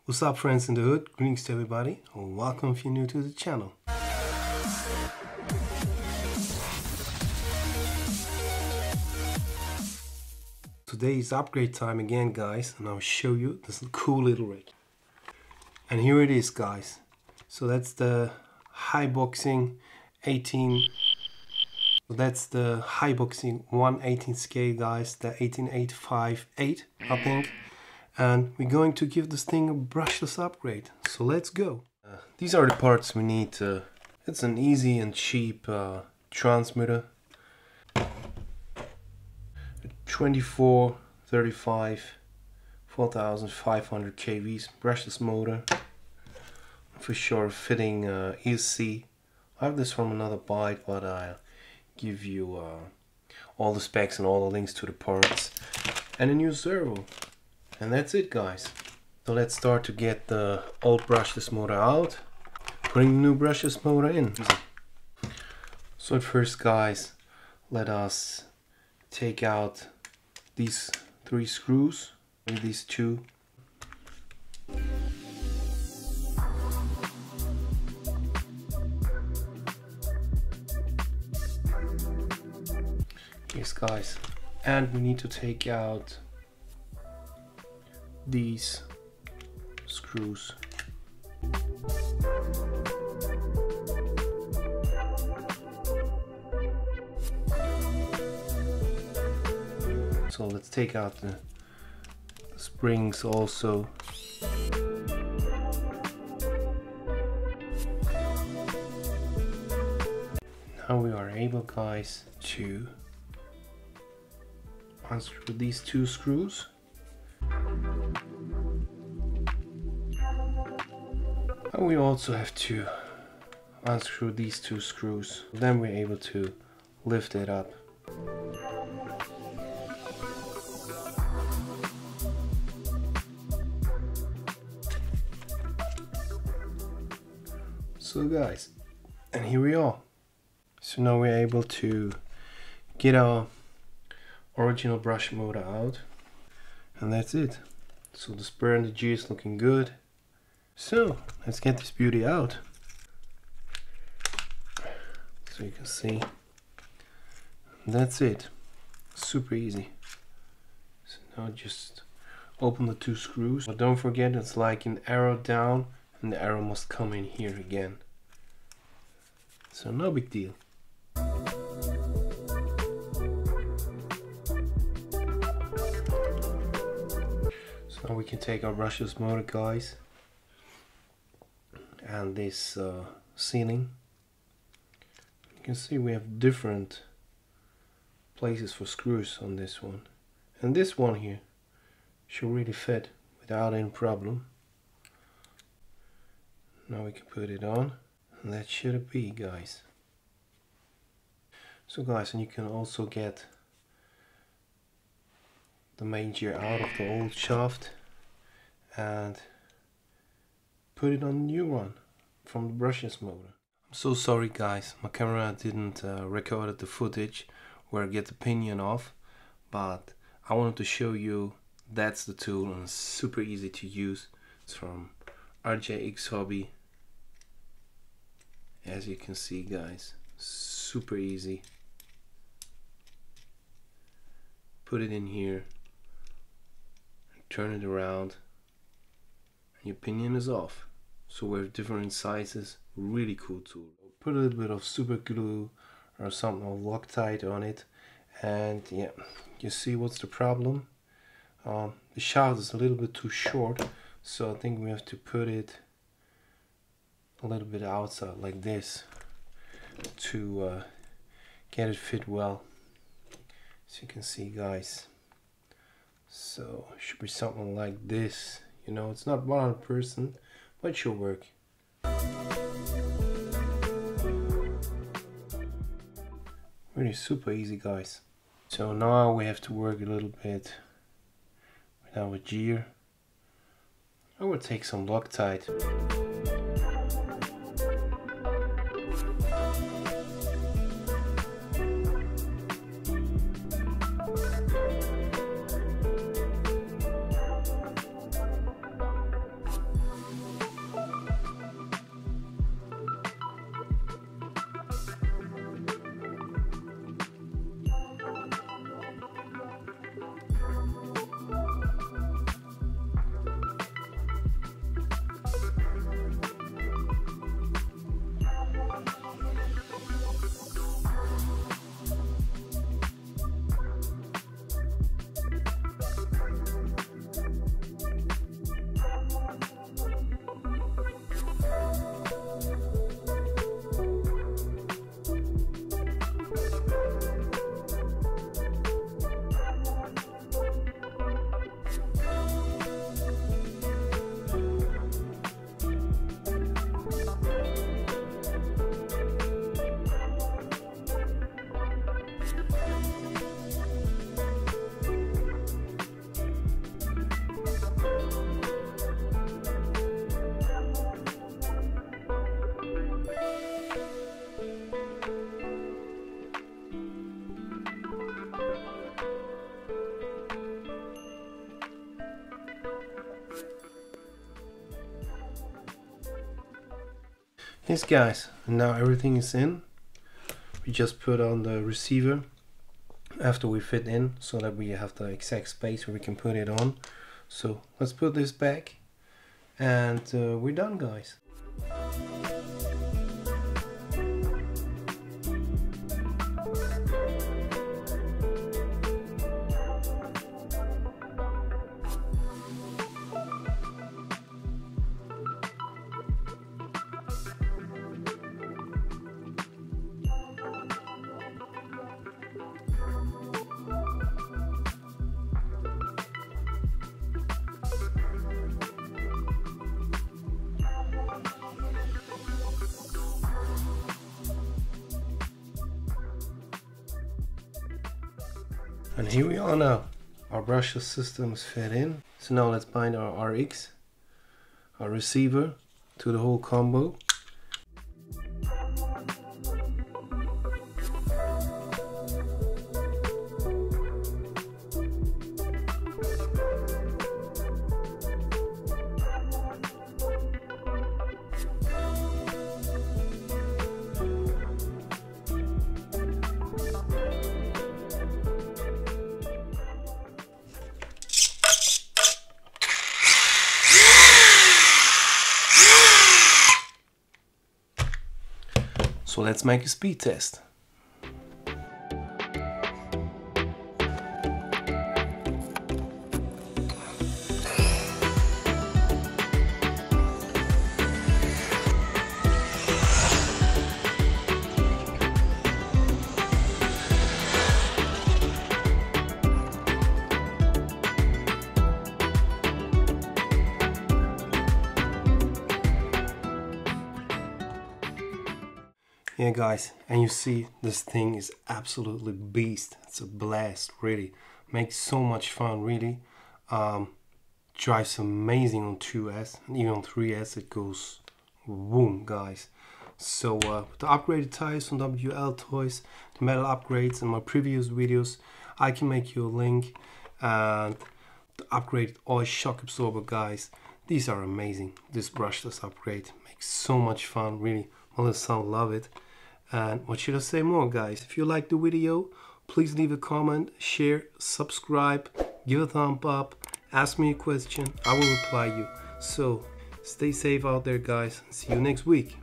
What's up, friends in the hood? Greetings to everybody, and welcome if you're new to the channel. Today is upgrade time again, guys, and I'll show you this cool little rig. And here it is, guys. So that's the Haiboxing 18. That's the Haiboxing 1/18 scale, guys. The 18858, I think. And we're going to give this thing a brushless upgrade. So let's go. These are the parts we need. It's an easy and cheap transmitter. 2435 4500 kVs brushless motor, for sure fitting ESC. I have this from another bite, but I'll give you all the specs and all the links to the parts, and a new servo, and that's it, guys. So let's start to get the old brushless motor out, putting the new brushless motor in. So at first, guys, let us take out these 3 screws and these 2. Yes, guys, and we need to take out these screws. So let's take out the springs also. Now we are able, guys, to unscrew these 2 screws. And we also have to unscrew these 2 screws. Then we're able to lift it up. So guys, and here we are. So now we're able to get our original brush motor out, and that's it. So the spur and the G is looking good. So let's get this beauty out. So you can see, that's it. Super easy. So now just open the 2 screws, but don't forget it's like an arrow down, and the arrow must come in here again. So no big deal. So now we can take our brushless motor, guys, and this ceiling. You can see we have different places for screws on this one, and this one here should really fit without any problem. Now we can put it on, and that should it be, guys. So guys, and you can also get the main gear out of the old shaft and put it on the new one from the brushless motor. I'm so sorry, guys, my camera didn't record the footage where I get the pinion off, but I wanted to show you that's the tool, and it's super easy to use. It's from RJX Hobby. As you can see, guys, super easy. Put it in here, turn it around, and your pinion is off. So we have different sizes, really cool tool. Put a little bit of super glue or something of Loctite on it, and yeah, you see what's the problem. The shaft is a little bit too short, so I think we have to put it a little bit outside like this to get it fit well. So you can see, guys, so it should be something like this. You know, it's not 100%, but it should work. Really super easy, guys. So now we have to work a little bit with our gear. I will take some Loctite. Yes guys, and now everything is in. We just put on the receiver after we fit in so that we have the exact space where we can put it on. So let's put this back and we're done guys. And here we are now. Our brushless system is fed in. So now let's bind our RX, our receiver, to the whole combo. So let's make a speed test. Yeah guys, and you see this thing is absolutely beast. It's a blast, really. Makes so much fun, really. Drives amazing on 2S, and even on 3S it goes boom guys. So with the upgraded tires from WL Toys, the metal upgrades in my previous videos, I can make you a link. And the upgraded oil shock absorber guys, these are amazing. This brushless upgrade makes so much fun, really. Melissa love it. And what should I say more guys? If you like the video, please leave a comment, share, subscribe, give a thumb up, ask me a question, I will reply you. So stay safe out there guys, see you next week.